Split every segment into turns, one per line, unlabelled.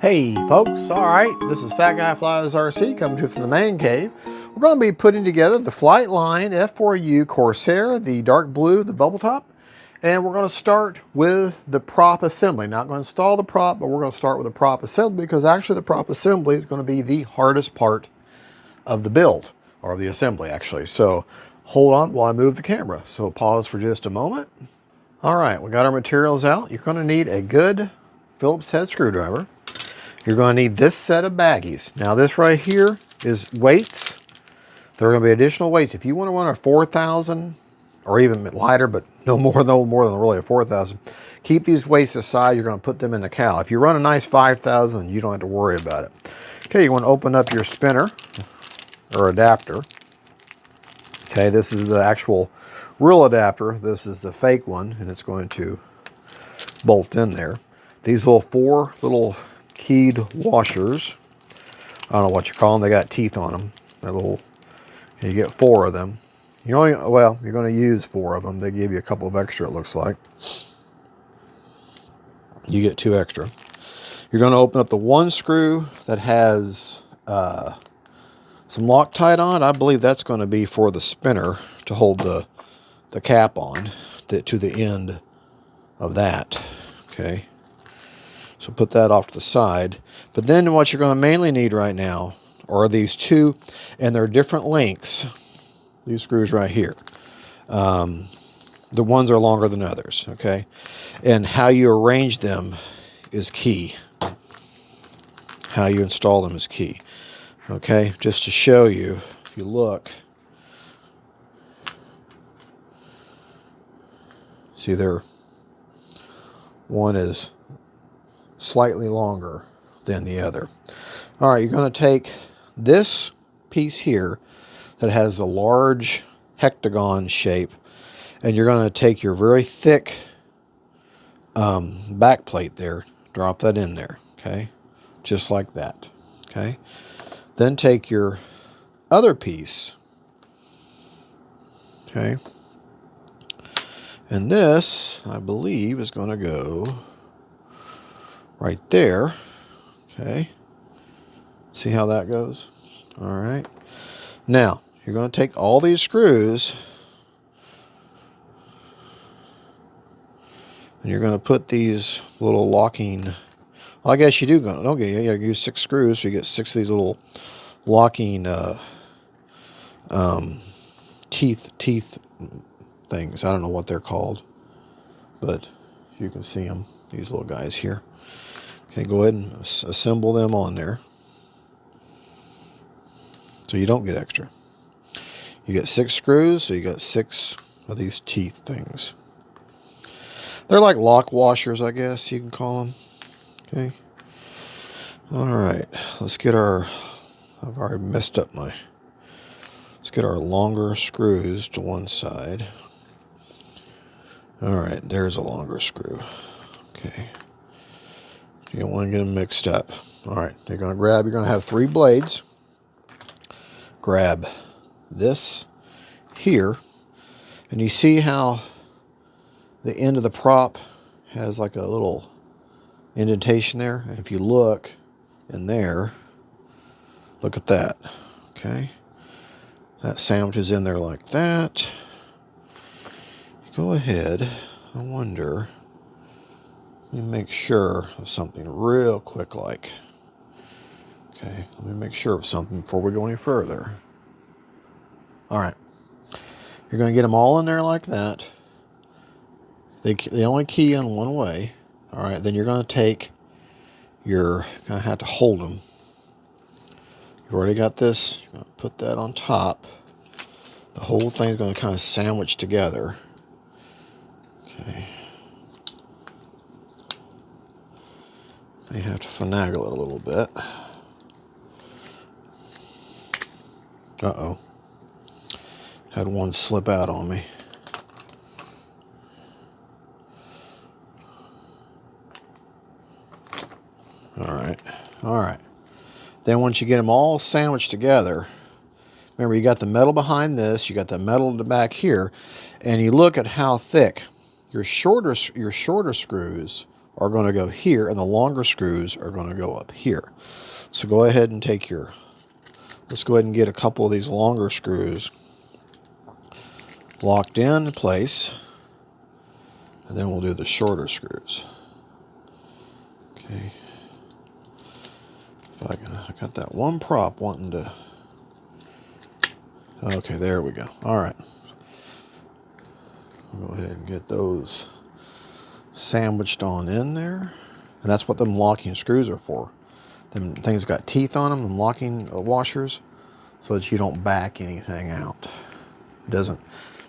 Hey folks, alright, this is Fat Guy Flies RC coming to you from the man cave. We're going to be putting together the FLIGHTLINE F4U CORSAIR, the dark blue, the bubble top. And we're going to start with the prop assembly. Not going to install the prop, but we're going to start with the prop assembly because actually the prop assembly is going to be the hardest part of the build, or the assembly actually. So hold on while I move the camera. So pause for just a moment. Alright, we got our materials out. You're going to need a good Phillips head screwdriver. You're going to need this set of baggies. Now this right here is weights. There are going to be additional weights. If you want to run a 4,000 or even lighter, but no more than really a 4,000, keep these weights aside. You're going to put them in the cowl. If you run a nice 5,000, you don't have to worry about it. Okay, you want to open up your spinner or adapter. Okay, this is the actual real adapter. This is the fake one, and it's going to bolt in there. These four little keyed washers, I don't know what you call them, they got teeth on them. They're little, you get 4 of them. You're going to use 4 of them. They give you a couple of extra, it looks like. You get 2 extra. You're going to open up the one screw that has some Loctite on it. I believe that's going to be for the spinner to hold the cap on to the end of that. Okay. So put that off to the side. But then what you're going to mainly need right now are these 2, and they're different lengths. These screws right here. The ones are longer than others, okay? And how you arrange them is key. How you install them is key. Okay, just to show you, if you look, see there, one is slightly longer than the other. All right, you're going to take this piece here that has the large hectagon shape, and you're going to take your very thick back plate there, drop that in there, okay, just like that, okay. Then take your other piece, okay, and this, I believe, is going to go right there. Okay. See how that goes? All right. Now, you're going to take all these screws and you're going to put these little locking, well, I guess you don't get, you use 6 screws, so you get 6 of these little locking teeth things. I don't know what they're called, but you can see them, these little guys here. Okay, go ahead and assemble them on there so you don't get extra. You get 6 screws, so you got 6 of these teeth things. They're like lock washers, I guess you can call them. Okay. All right, let's get our, I've already messed up my, let's get our longer screws to one side. All right, there's a longer screw. Okay. You don't want to get them mixed up. All right, you're going to have 3 blades. Grab this here, and you see how the end of the prop has like a little indentation there? And if you look in there, look at that, okay? That sandwiches in there like that. Go ahead, I wonder, let me make sure of something real quick like. Okay, let me make sure of something before we go any further. All right, you're going to get them all in there like that. They only key in one way. All right, then you're going to take your, going to have to hold them. You've already got this. You're going to put that on top. The whole thing's going to kind of sandwich together. Okay. You have to finagle it a little bit. Uh-oh. Had one slip out on me. All right. Then once you get them all sandwiched together, remember you got the metal behind this, you got the metal in the back here, and you look at how thick your shorter screws are going to go here, and the longer screws are going to go up here. So go ahead and take your, let's go ahead and get a couple of these longer screws locked in place, and then we'll do the shorter screws. Okay. If I got that one prop wanting to, okay, there we go. All right. We'll go ahead and get those sandwiched on in there. And that's what them locking screws are for. Them things got teeth on them, them locking washers, so that you don't back anything out. It doesn't,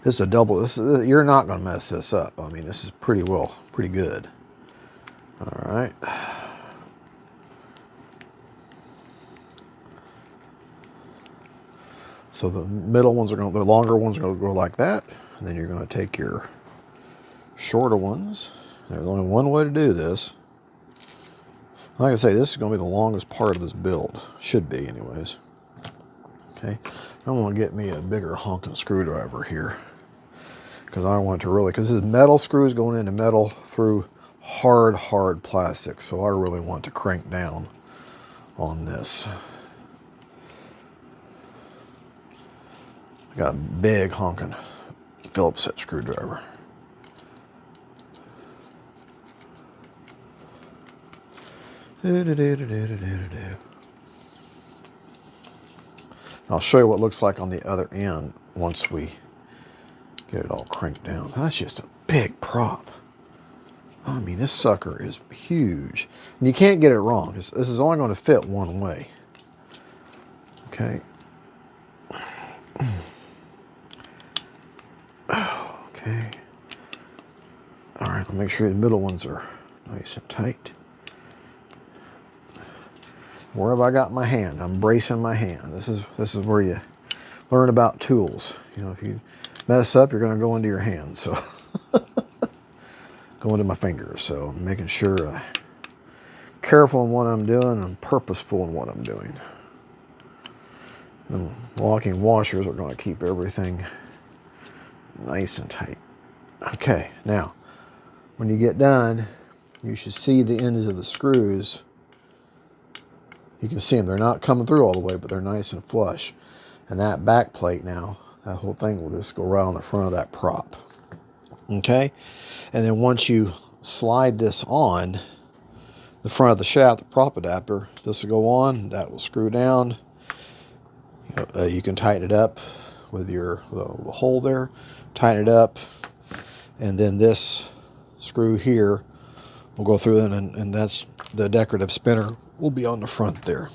this is a double, you're not going to mess this up. I mean, this is pretty good. All right. So the middle ones are going to, the longer ones are going to go like that. And then you're going to take your shorter ones. There's only one way to do this. Like I say, this is going to be the longest part of this build. Should be anyways. Okay. I'm going to get me a bigger honking screwdriver here. Because I want to really, because this metal screws going into metal through hard plastic. So I really want to crank down on this. I got a big honking Phillips head screwdriver. I'll show you what it looks like on the other end once we get it all cranked down. That's just a big prop. I mean, this sucker is huge. And you can't get it wrong. This is only going to fit one way. Okay. Okay. All right, I'll make sure the middle ones are nice and tight. Where have I got my hand? I'm bracing my hand. This is where you learn about tools. You know, if you mess up, you're going to go into your hands. So go into my fingers. So I'm making sure I'm careful in what I'm doing and purposeful in what I'm doing. And locking washers are going to keep everything nice and tight. Okay, now when you get done, you should see the ends of the screws. You can see them. They're not coming through all the way, but they're nice and flush. And that back plate now, that whole thing will just go right on the front of that prop. Okay? And then once you slide this on the front of the shaft, the prop adapter, this will go on. That will screw down. You can tighten it up with your the hole there. Tighten it up. And then this screw here will go through it, and that's the decorative spinner will be on the front there.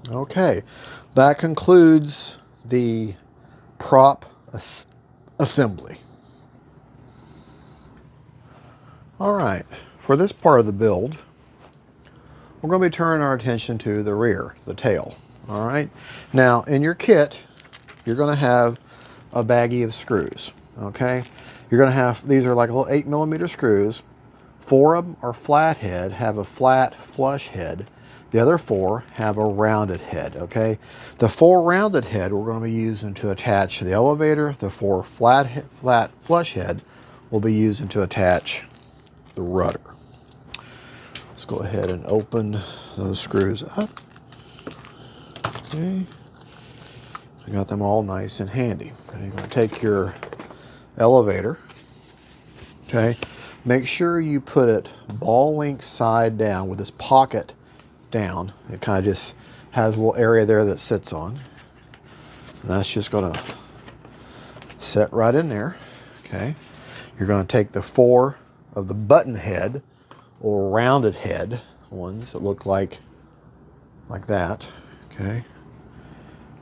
Okay, that concludes the prop assembly. All right, for this part of the build, we're going to be turning our attention to the rear, the tail. All right, now in your kit, you're going to have a baggie of screws. Okay, you're going to have, these are like little 8mm screws. 4 of them are flathead, have a flat flush head. The other 4 have a rounded head, okay? The 4 rounded head we're going to be using to attach the elevator. The 4 flat flush head will be using to attach the rudder. Let's go ahead and open those screws up. Okay. I got them all nice and handy. Okay, you're going to take your elevator, okay? Make sure you put it ball length side down with this pocket down. It kind of just has a little area there that sits on. And that's just going to set right in there. Okay. You're going to take the 4 of the button head or rounded head ones that look like that. Okay.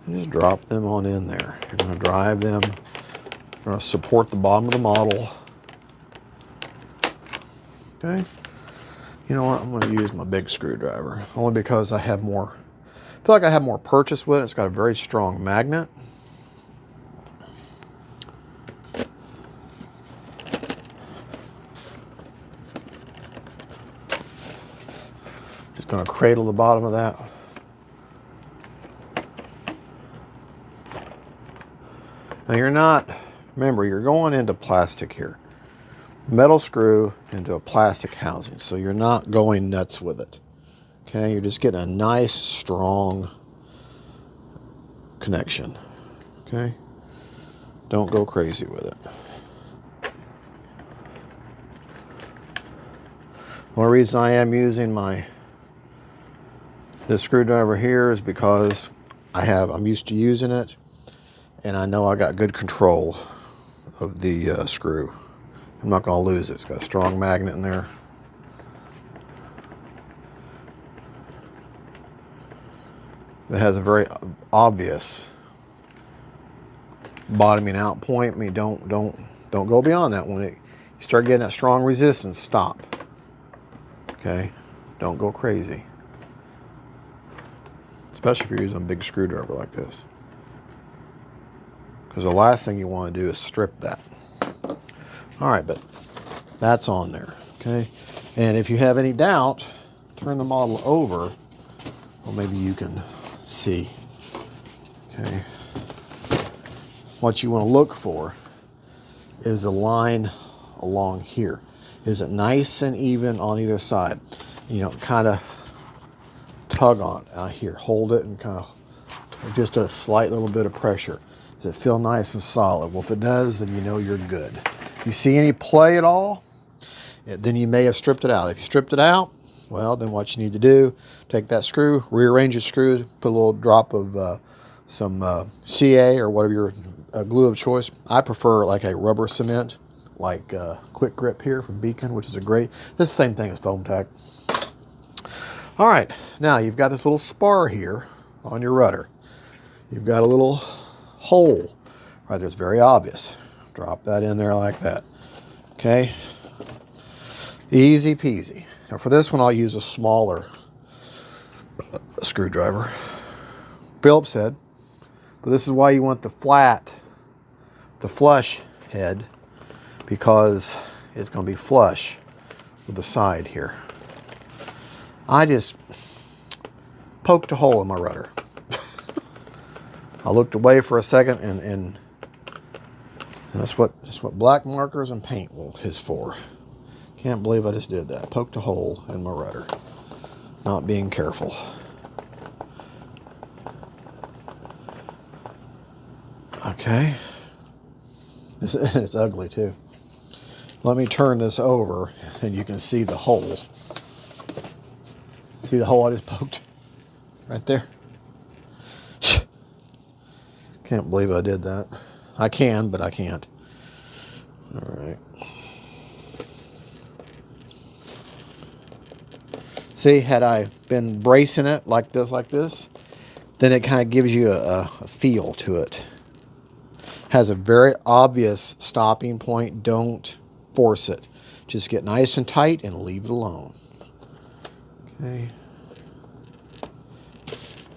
And just drop them on in there. You're going to drive them. You're going to support the bottom of the model. Okay, you know what? I'm going to use my big screwdriver only because I have more. I feel like I have more purchase with it. It's got a very strong magnet. Just going to cradle the bottom of that. Now you're not. Remember, you're going into plastic here. metal screw into a plastic housing, so you're not going nuts with it. Okay, you're just getting a nice, strong connection. Okay, don't go crazy with it. The only reason I am using this screwdriver here is because I'm used to using it, and I know I got good control of the screw. I'm not going to lose it. It's got a strong magnet in there. It has a very obvious bottoming out point. I mean, don't go beyond that. When you start getting that strong resistance, stop. Okay, don't go crazy, especially if you're using a big screwdriver like this, because the last thing you want to do is strip that. All right, but that's on there. Okay, and if you have any doubt, turn the model over. Well, maybe you can see. Okay, what you want to look for is the line along here. Is it nice and even on either side? You know, kind of tug on it. Here, hold it and kind of just a slight little bit of pressure. Does it feel nice and solid? Well, if it does, then you know you're good. If you see any play at all, then you may have stripped it out. If you stripped it out, well, then what you need to do, take that screw, rearrange your screws, put a little drop of some CA or whatever your glue of choice. I prefer like a rubber cement, like Quick Grip here from Beacon, which is a great, this is the same thing as foam tack. All right, now you've got this little spar here on your rudder. You've got a little hole right there. It's very obvious. Drop that in there like that. Okay, easy peasy. Now for this one, I'll use a smaller screwdriver, Phillips head, but this is why you want the flush head, because it's going to be flush with the side here. I just poked a hole in my rudder. I looked away for a second, and that's what black markers and paint is for. Can't believe I just did that. Poked a hole in my rudder. Not being careful. Okay. It's ugly too. Let me turn this over and you can see the hole. See the hole I just poked? Right there. Can't believe I did that. I can, but I can't. All right. See, had I been bracing it like this, then it kind of gives you a feel to it. Has a very obvious stopping point. Don't force it. Just get nice and tight and leave it alone. Okay.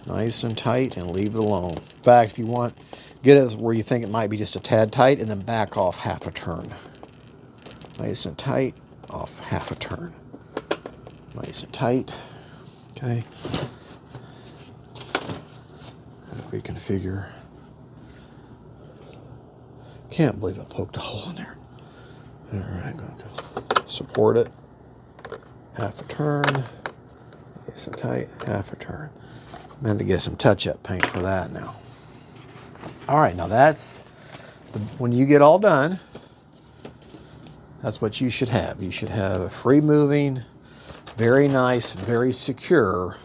Nice and tight and leave it alone. In fact, if you want, get it where you think it might be just a tad tight and then back off half a turn. Nice and tight, off half a turn. Nice and tight. Okay. Reconfigure. Can't believe I poked a hole in there. All right, I'm going to support it. Half a turn. Nice and tight. Half a turn. I'm going to get some touch-up paint for that now. All right, now that's when you get all done. That's what you should have. You should have a free-moving, very nice, very secure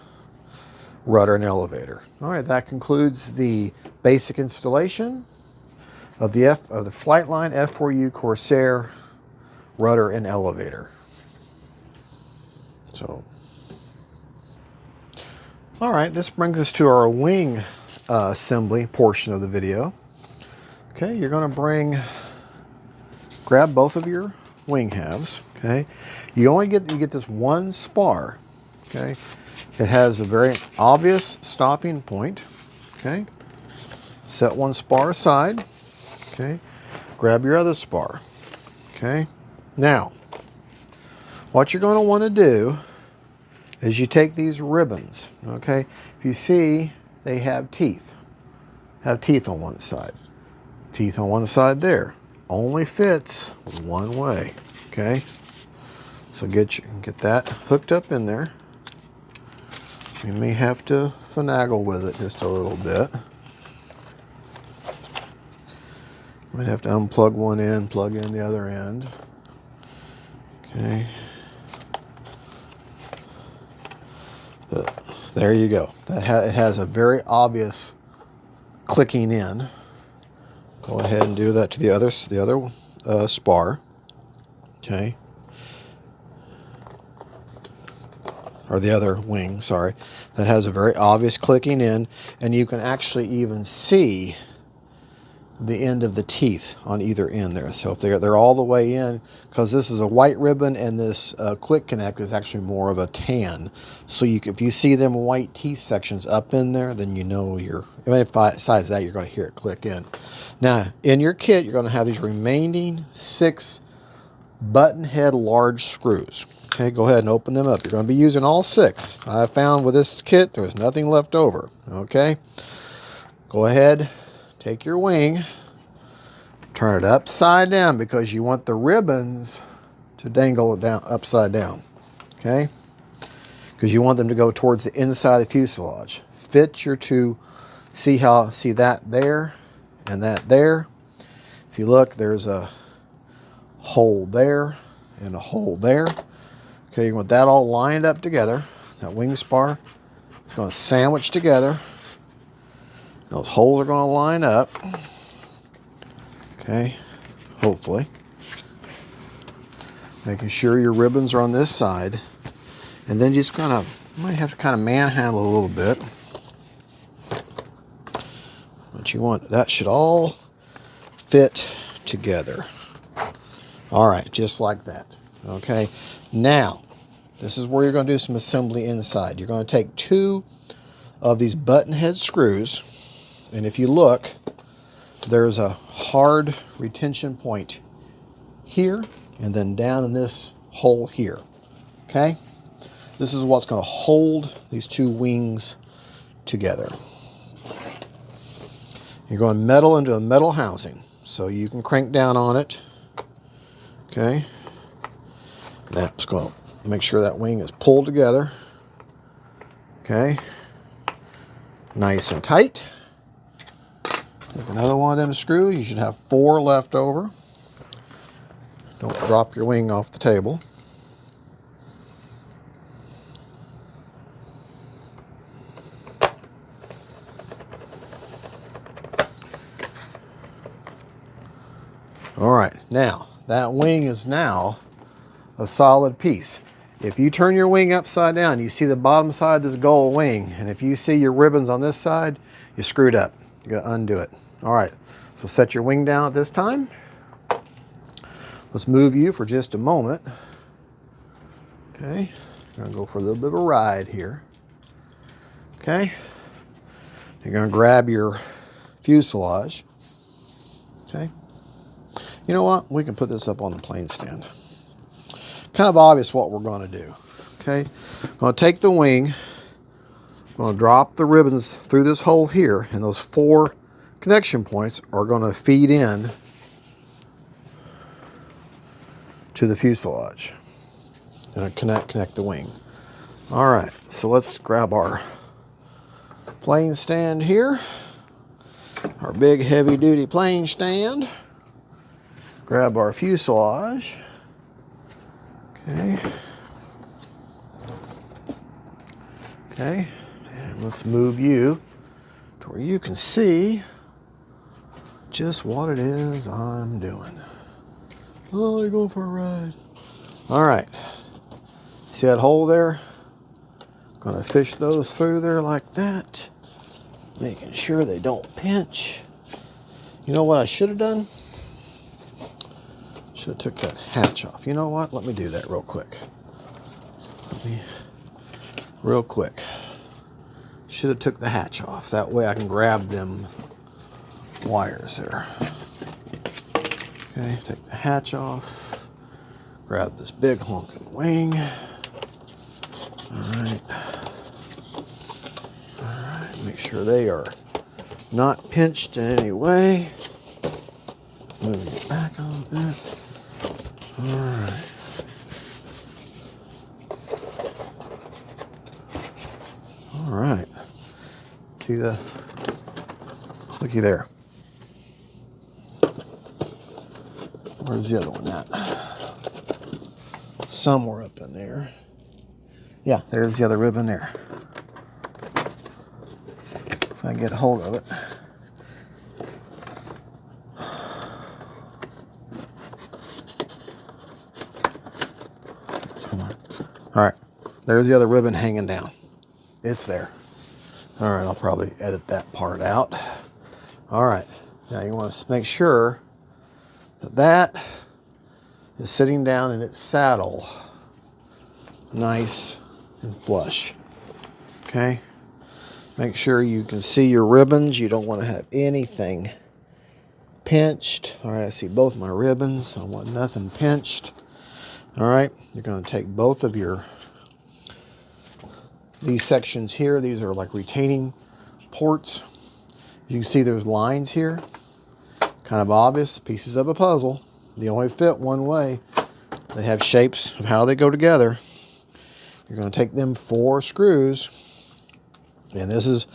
rudder and elevator. All right, that concludes the basic installation of the FLIGHTLINE F4U Corsair rudder and elevator. So, all right, this brings us to our wing assembly portion of the video. Okay, you're going to grab both of your wing halves. Okay, you get this one spar. Okay, it has a very obvious stopping point. Okay, set one spar aside. Okay, grab your other spar. Okay, now what you're going to want to do is you take these ribbons. Okay, if you see, they have teeth. On one side. Teeth on one side there. Only fits one way. Okay. Okay, so get that hooked up in there. You may have to finagle with it just a little bit. Might have to unplug one end, plug in the other end. Okay. But there you go. It has a very obvious clicking in. Go ahead and do that to the other spar. Okay. Or the other wing, sorry. That has a very obvious clicking in, and you can actually even see the end of the teeth on either end there. So if they're all the way in, because this is a white ribbon and this quick connect is actually more of a tan. So if you see them white teeth sections up in there, then you know besides that, you're going to hear it click in. Now, in your kit, you're going to have these remaining 6 button head large screws. Okay, go ahead and open them up. You're going to be using all 6. I found with this kit, there's nothing left over. Okay, go ahead. Take your wing, turn it upside down because you want the ribbons to dangle down upside down, okay? Because you want them to go towards the inside of the fuselage. Fit your two, see that there and that there. If you look, there's a hole there and a hole there. Okay, you want that all lined up together. That wing spar is going to sandwich together. Those holes are going to line up. Okay, hopefully. Making sure your ribbons are on this side. And then just kind of, you might have to kind of manhandle a little bit. But you want, that should all fit together. All right, just like that. Okay, now, this is where you're going to do some assembly inside. You're going to take 2 of these button head screws. And if you look, there's a hard retention point here and then down in this hole here. Okay? This is what's going to hold these 2 wings together. You're going metal into a metal housing. So you can crank down on it. Okay? That's going to make sure that wing is pulled together. Okay? Nice and tight. Take another one of them screws. You should have 4 left over. Don't drop your wing off the table. All right, now that wing is now a solid piece. If you turn your wing upside down, you see the bottom side of this gold wing, and if you see your ribbons on this side, you screwed up. You got to undo it. All right, so set your wing down at this time. Let's move you for just a moment. Okay, I'm gonna go for a little bit of a ride here. Okay, you're gonna grab your fuselage. Okay, you know what? We can put this up on the plane stand. Kind of obvious what we're gonna do. Okay, I'm gonna take the wing. I'm gonna drop the ribbons through this hole here, and those 4 connection points are gonna feed in to the fuselage and connect the wing. All right, so let's grab our plane stand here, our big heavy duty plane stand. Grab our fuselage. Okay. Okay, and let's move you to where you can see just what it is I'm doing. Oh, you're going for a ride. All right. See that hole there? Gonna fish those through there like that, making sure they don't pinch. You know what I should have done? Should have took that hatch off. You know what? Let me do that real quick. Real quick. Should have took the hatch off. That way I can grab them wires there. Okay, take the hatch off. Grab this big honking wing. Alright. Alright, make sure they are not pinched in any way. Moving it back a little bit. Alright. See the, looky there. Where's the other one at? Somewhere up in there. Yeah, there's the other ribbon there. If I get a hold of it. Come on. All right, there's the other ribbon hanging down. It's there. All right, I'll probably edit that part out. All right, now you want to make sure that that is sitting down in its saddle, nice and flush. Okay, make sure you can see your ribbons. You don't want to have anything pinched. All right, I see both my ribbons. I don't want nothing pinched. All right, you're going to take both of these sections here. These are like retaining ports. You can see there's lines here. Kind of obvious, pieces of a puzzle. They only fit one way. They have shapes of how they go together. You're going to take them 4 screws, and this is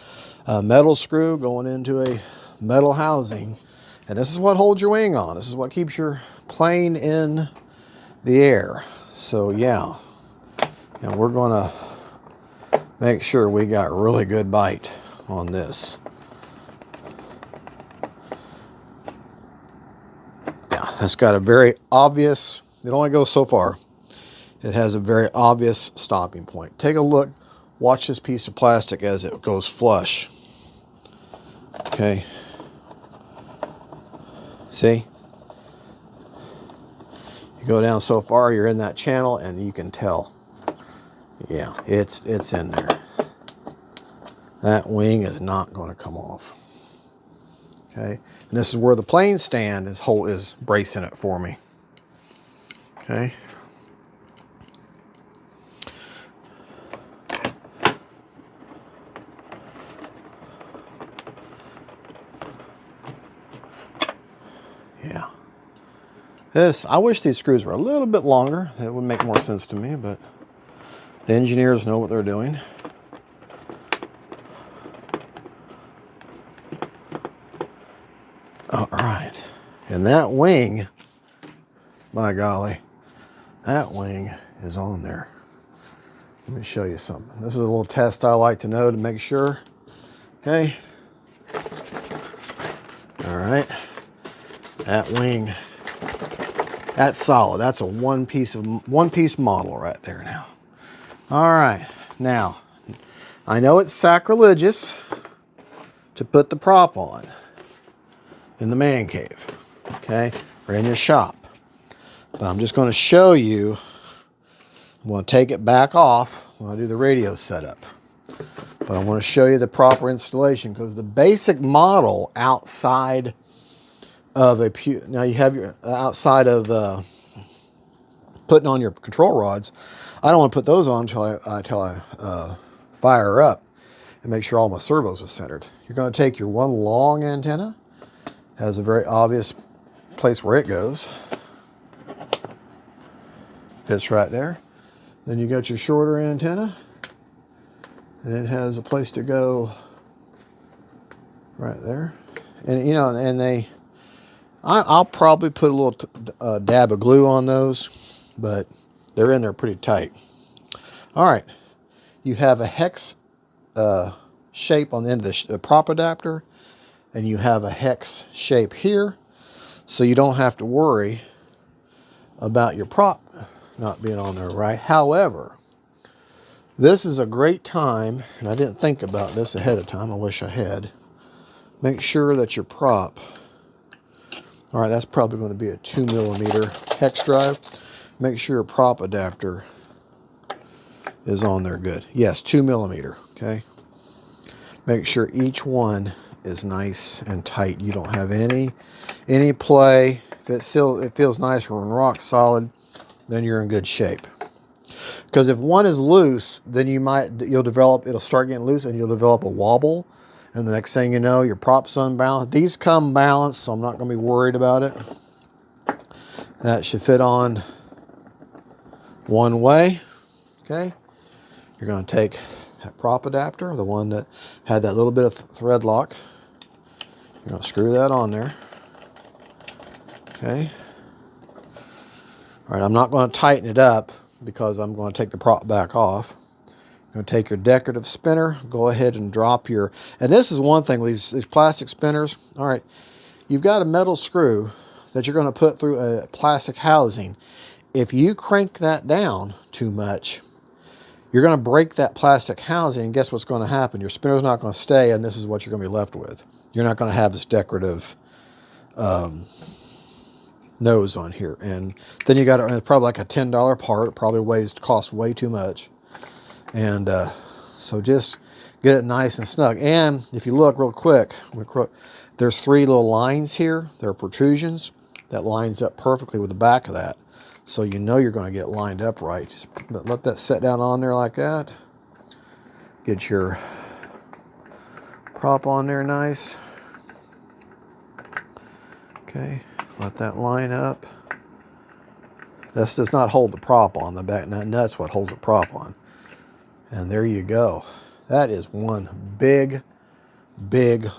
a metal screw going into a metal housing, and this is what holds your wing on. This is what keeps your plane in the air. So yeah, and we're going to make sure we got really good bite on this. Yeah, it's got a very obvious, it only goes so far. It has a very obvious stopping point. Take a look, watch this piece of plastic as it goes flush. Okay. See? You go down so far, you're in that channel, and you can tell. Yeah, it's in there. That wing is not going to come off. Okay, and this is where the plane stand is bracing it for me. Okay. Yeah. I wish these screws were a little bit longer. It would make more sense to me, but the engineers know what they're doing. All right. And that wing, by golly, that wing is on there. Let me show you something. This is a little test I like to know to make sure. Okay. All right. That wing, that's solid. That's a one piece model right there now. All right. Now, I know it's sacrilegious to put the prop on in the man cave, okay, or in your shop. But I'm just going to show you. I'm going to take it back off when I do the radio setup. But I want to show you the proper installation, because the basic model outside of now you have your outside of putting on your control rods. I don't want to put those on until I fire up and make sure all my servos are centered. You're going to take your one long antenna, has a very obvious place where it goes. Fits right there. Then you got your shorter antenna, and it has a place to go right there. And you know, and I'll probably put a little dab of glue on those, but they're in there pretty tight. All right, you have a hex shape on the end of the prop adapter, and you have a hex shape here, so you don't have to worry about your prop not being on there right. However, this is a great time, and I didn't think about this ahead of time. I wish I had. Make sure that your prop, all right, that's probably going to be a 2mm hex drive. Make sure your prop adapter is on there good. Yes, 2mm, okay? Make sure each one is nice and tight. You don't have any play. If it feels nice when rock solid, then you're in good shape. Because if one is loose, then it'll start getting loose, and you'll develop a wobble, and the next thing you know, your prop's unbalanced. These come balanced, so I'm not going to be worried about it. That should fit on one way. Okay, you're going to take that prop adapter, the one that had that little bit of thread lock. You're going to screw that on there. Okay. All right, I'm not going to tighten it up because I'm going to take the prop back off. You're going to take your decorative spinner, go ahead and drop your, and this is one thing with these plastic spinners. All right, you've got a metal screw that you're going to put through a plastic housing. If you crank that down too much, you're going to break that plastic housing, and guess what's going to happen? Your spinner's not going to stay, and this is what you're going to be left with. You're not going to have this decorative nose on here. And then you got it, it's probably like a $10 part. It probably costs way too much. And so just get it nice and snug. And if you look real quick, there's 3 little lines here. They're protrusions that lines up perfectly with the back of that. So you know you're going to get lined up right. Just let that set down on there like that. Get your prop on there nice. Okay, let that line up. This does not hold the prop on. The back nut's what holds the prop on. And there you go. That is one big, big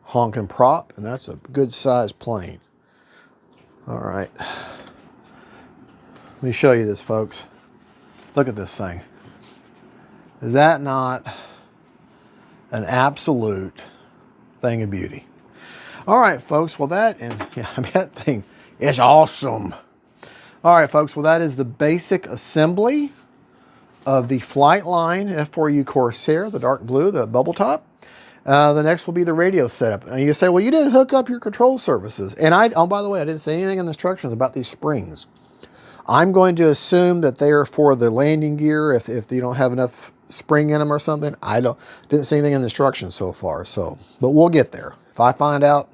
honking prop, and that's a good sized plane. All right. Let me show you this, folks. Look at this thing. Is that not an absolute thing of beauty? All right, folks. Well, that thing is awesome. All right, folks. Well, that is the basic assembly of the FLIGHTLINE F4U Corsair, the dark blue, the bubble top. The next will be the radio setup. And you say, well, you didn't hook up your control surfaces. And oh, by the way, I didn't say anything in the instructions about these springs. I'm going to assume that they are for the landing gear if you don't have enough spring in them or something. Didn't see anything in the instructions so far. So, but we'll get there. If I find out,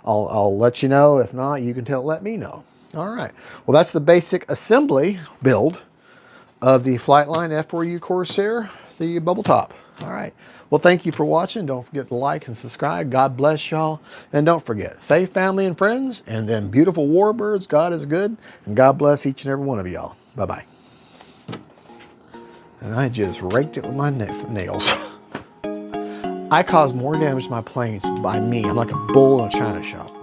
I'll let you know. If not, you can let me know. All right. Well, that's the basic assembly build of the FLIGHTLINE F4U Corsair, the bubble top. All right. Well, thank you for watching. Don't forget to like and subscribe. God bless y'all. And don't forget, faith, family, and friends, and then beautiful warbirds. God is good. And God bless each and every one of y'all. Bye-bye. And I just raked it with my nails. I cause more damage to my planes by me. I'm like a bull in a china shop.